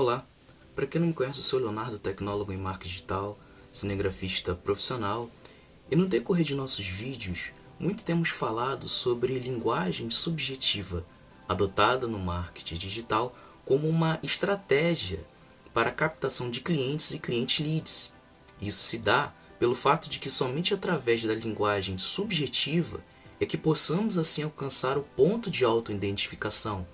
Olá, para quem não me conhece, eu sou Leonardo, tecnólogo em marketing digital, cinegrafista profissional, e no decorrer de nossos vídeos, muito temos falado sobre linguagem subjetiva, adotada no marketing digital como uma estratégia para a captação de clientes e client leads. Isso se dá pelo fato de que somente através da linguagem subjetiva é que possamos assim alcançar o ponto de autoidentificação,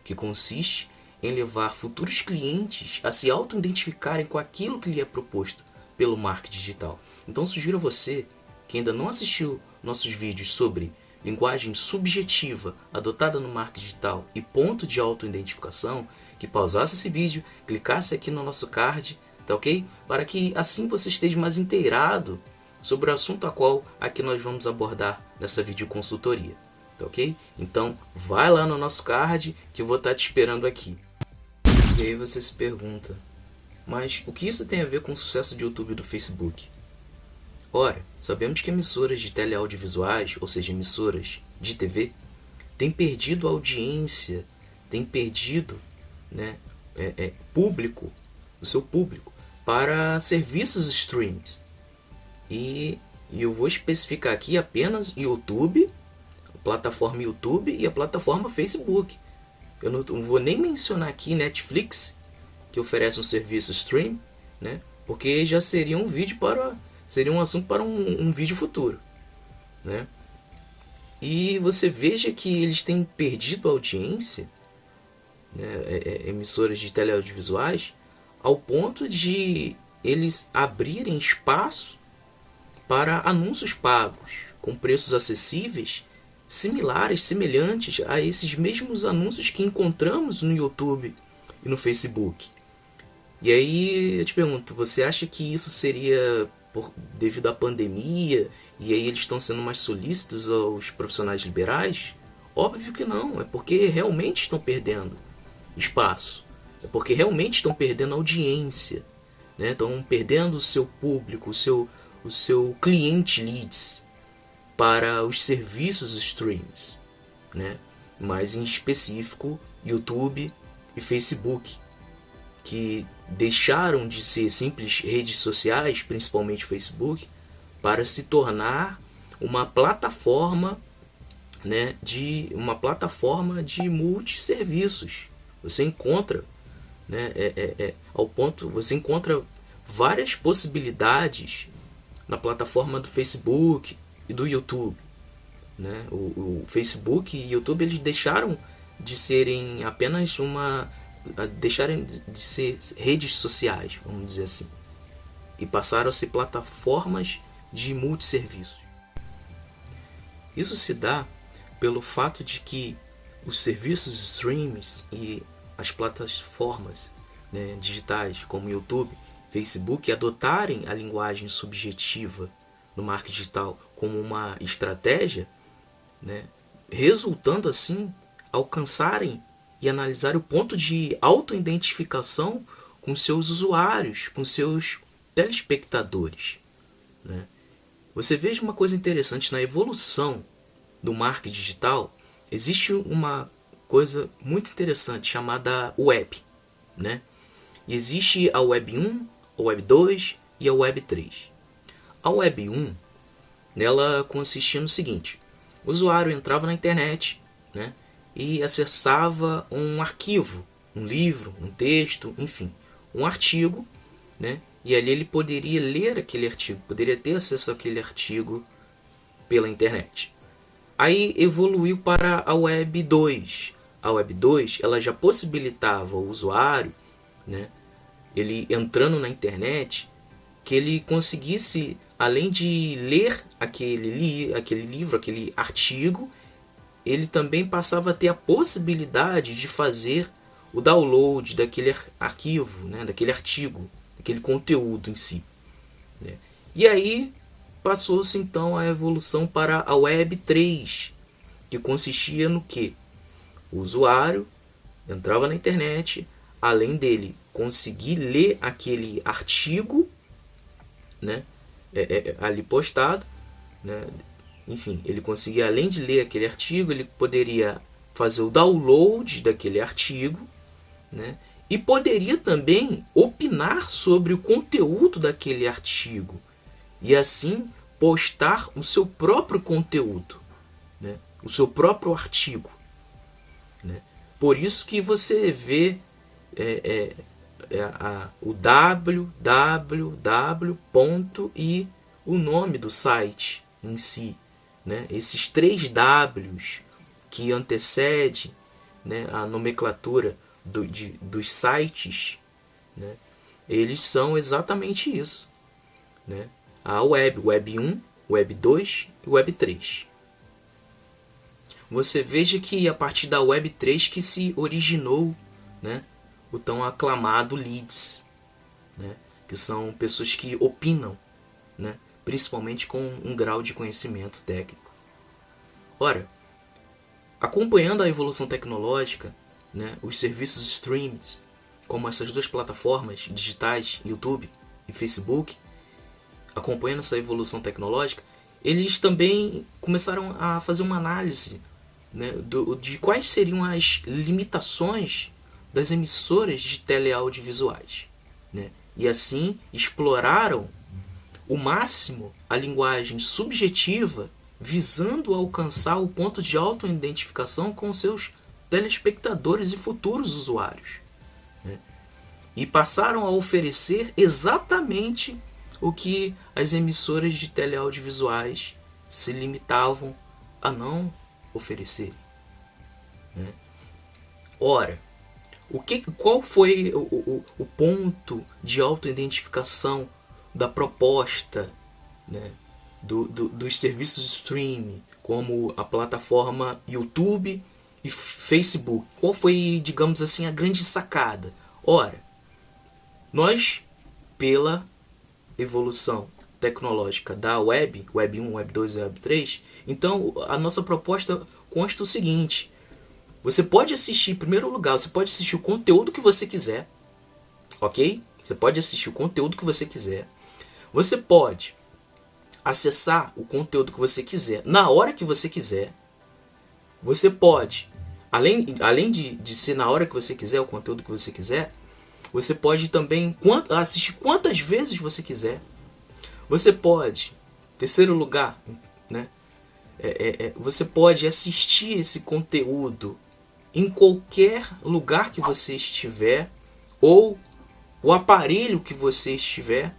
que consiste em levar futuros clientes a se auto-identificarem com aquilo que lhe é proposto pelo marketing digital. Então sugiro a você que ainda não assistiu nossos vídeos sobre linguagem subjetiva adotada no marketing digital e ponto de auto-identificação, que pausasse esse vídeo, clicasse aqui no nosso card, tá ok? Para que assim você esteja mais inteirado sobre o assunto a qual aqui nós vamos abordar nessa videoconsultoria, tá ok? Então vai lá no nosso card que eu vou estar te esperando aqui. E aí você se pergunta, mas o que isso tem a ver com o sucesso de YouTube e do Facebook? Ora, sabemos que emissoras de teleaudiovisuais, ou seja, emissoras de TV, têm perdido audiência, têm perdido público, o seu público, para serviços streams. E eu vou especificar aqui apenas YouTube, a plataforma YouTube e a plataforma Facebook. Eu não vou nem mencionar aqui Netflix, que oferece um serviço stream, né? Porque já seria um vídeo seria um assunto para um vídeo futuro, né? E você veja que eles têm perdido audiência, né? Emissoras de teleaudiovisuais, ao ponto de eles abrirem espaço para anúncios pagos com preços acessíveis, semelhantes a esses mesmos anúncios que encontramos no YouTube e no Facebook. E aí eu te pergunto, você acha que isso seria devido à pandemia e aí eles estão sendo mais solícitos aos profissionais liberais? Óbvio que não, é porque realmente estão perdendo espaço, é porque realmente estão perdendo audiência, né? Estão perdendo o seu público, o seu cliente leads para os serviços streams, né? Mais em específico YouTube e Facebook, que deixaram de ser simples redes sociais, principalmente Facebook, para se tornar uma plataforma, né, de multisserviços. Você encontra, né, você encontra várias possibilidades na plataforma do Facebook e do YouTube, né? O Facebook e o YouTube, eles deixaram de serem apenas deixaram de ser redes sociais, vamos dizer assim, e passaram a ser plataformas de multisserviços. Isso se dá pelo fato de que os serviços streams e as plataformas, né, digitais como YouTube, Facebook, adotarem a linguagem subjetiva no marketing digital como uma estratégia, né, resultando assim alcançarem e analisarem o ponto de autoidentificação com seus usuários, com seus telespectadores, né? Você veja uma coisa interessante: na evolução do marketing digital existe uma coisa muito interessante chamada web, né? E existe a web 1, a web 2 e a web 3. A web 1, nela consistia no seguinte: o usuário entrava na internet, né, e acessava um arquivo, um livro, um texto, enfim, um artigo, né, e ali ele poderia ler aquele artigo, poderia ter acesso àquele artigo pela internet. Aí evoluiu para a web 2. A web 2, ela já possibilitava ao usuário, né, ele entrando na internet, que ele conseguisse, além de ler aquele livro, aquele artigo, ele também passava a ter a possibilidade de fazer o download daquele arquivo, né, daquele artigo, daquele conteúdo em si, né? E aí passou-se então a evolução para a web 3, que consistia no que? O usuário entrava na internet, além dele conseguir ler aquele artigo, né, ali postado, né, enfim, ele conseguia, além de ler aquele artigo, ele poderia fazer o download daquele artigo, né, e poderia também opinar sobre o conteúdo daquele artigo e assim postar o seu próprio conteúdo, né? O seu próprio artigo, né? Por isso que você vê o www. E o nome do site em si, né? Esses 3 Ws que antecedem, né, a nomenclatura dos sites, né? Eles são exatamente isso, né? A Web 1, Web 2 e Web 3. Você veja que a partir da Web 3 que se originou, né, o tão aclamado Leads, né, que são pessoas que opinam, né, principalmente com um grau de conhecimento técnico. Ora, acompanhando a evolução tecnológica, né, os serviços streams, como essas 2 plataformas digitais, YouTube e Facebook, acompanhando essa evolução tecnológica, eles também começaram a fazer uma análise, né, de quais seriam as limitações das emissoras de teleaudiovisuais, né? E assim exploraram o máximo a linguagem subjetiva, visando alcançar o ponto de autoidentificação com seus telespectadores e futuros usuários, né? E passaram a oferecer exatamente o que as emissoras de teleaudiovisuais se limitavam a não oferecer, né? Ora, qual foi o ponto de autoidentificação da proposta, né, dos serviços de streaming, como a plataforma YouTube e Facebook? Qual foi, digamos assim, a grande sacada? Ora, nós, pela evolução tecnológica da Web 1, Web 2 e Web 3, então a nossa proposta consta o seguinte: você pode assistir, em primeiro lugar, você pode assistir o conteúdo que você quiser, ok? Você pode assistir o conteúdo que você quiser. Você pode acessar o conteúdo que você quiser na hora que você quiser. Você pode, além de ser na hora que você quiser, o conteúdo que você quiser, você pode também assistir quantas vezes você quiser. Você pode, em terceiro lugar, né, você pode assistir esse conteúdo em qualquer lugar que você estiver, ou o aparelho que você estiver,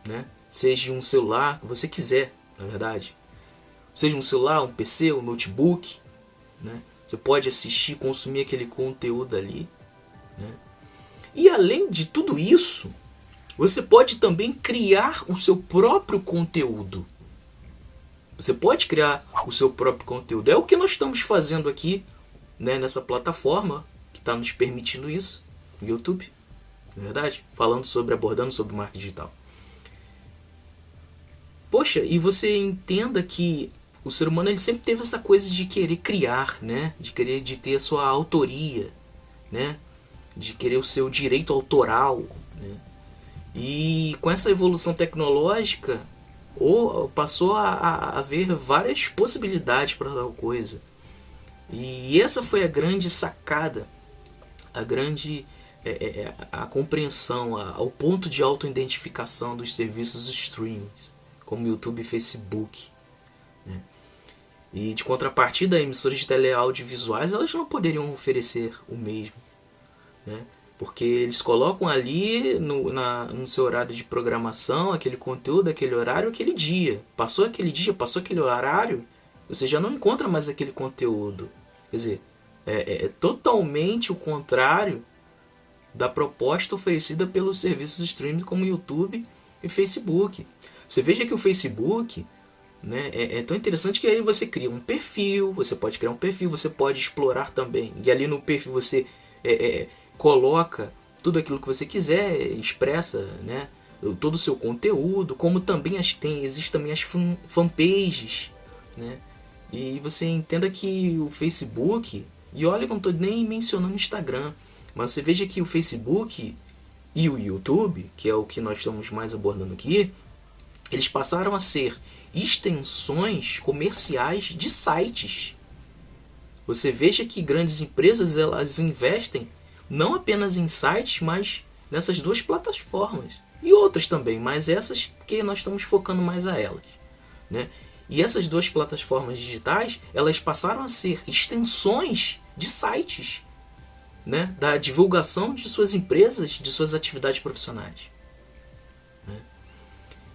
né? Seja um celular que você quiser, na verdade. Seja um celular, um PC, um notebook, né? Você pode assistir, consumir aquele conteúdo ali, né? E além de tudo isso, você pode também criar o seu próprio conteúdo. Você pode criar o seu próprio conteúdo. É o que nós estamos fazendo aqui, né, nessa plataforma que está nos permitindo isso, o YouTube, na verdade, abordando sobre marketing digital. Poxa, e você entenda que o ser humano ele sempre teve essa coisa de querer criar, né, de ter a sua autoria, né, de querer o seu direito autoral, né? E com essa evolução tecnológica, passou a haver várias possibilidades para tal coisa. E essa foi a grande sacada, a grande a compreensão, ao ponto de autoidentificação dos serviços streaming, como YouTube e Facebook, né? E de contrapartida, emissoras de teleaudiovisuais, elas não poderiam oferecer o mesmo, né? Porque eles colocam ali no seu horário de programação aquele conteúdo, aquele horário, aquele dia. Passou aquele dia, passou aquele horário, você já não encontra mais aquele conteúdo. Quer dizer, é totalmente o contrário da proposta oferecida pelos serviços de streaming como YouTube e Facebook. Você veja que o Facebook, né, é tão interessante que aí você cria um perfil, você pode criar um perfil, você pode explorar também. E ali no perfil você coloca tudo aquilo que você quiser, expressa, né, todo o seu conteúdo, como também existem também as fanpages, né? E você entenda que o Facebook, e olha que eu não estou nem mencionando o Instagram, mas você veja que o Facebook e o YouTube, que é o que nós estamos mais abordando aqui, eles passaram a ser extensões comerciais de sites. Você veja que grandes empresas elas investem não apenas em sites, mas nessas duas plataformas. E outras também, mas essas que nós estamos focando mais a elas, né? E essas duas plataformas digitais, elas passaram a ser extensões de sites, né? Da divulgação de suas empresas, de suas atividades profissionais. Né?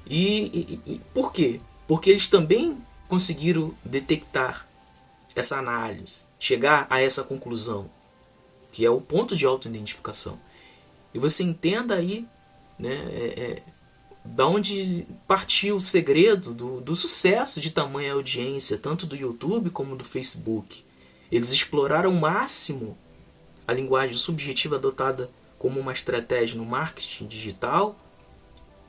E por quê? Porque eles também conseguiram detectar essa análise, chegar a essa conclusão, que é o ponto de autoidentificação. E você entenda aí, né, da onde partiu o segredo do sucesso de tamanha audiência, tanto do YouTube como do Facebook. Eles exploraram ao máximo a linguagem subjetiva adotada como uma estratégia no marketing digital,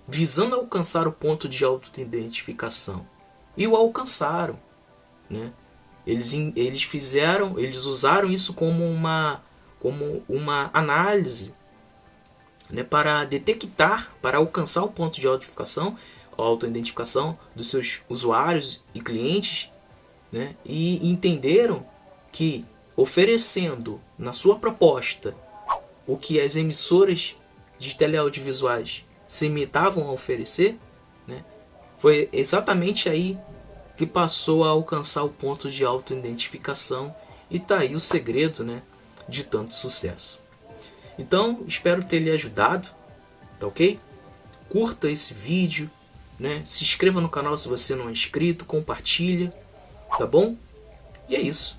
visando alcançar o ponto de autoidentificação. E o alcançaram, né? Eles usaram isso como uma análise, né, para detectar, para alcançar o ponto de autoidentificação dos seus usuários e clientes, né, e entenderam que oferecendo na sua proposta o que as emissoras de teleaudiovisuais se limitavam a oferecer, né, foi exatamente aí que passou a alcançar o ponto de autoidentificação, e tá aí o segredo, né, de tanto sucesso. Então, espero ter lhe ajudado, tá ok? Curta esse vídeo, né? Se inscreva no canal se você não é inscrito, compartilha, tá bom? E é isso.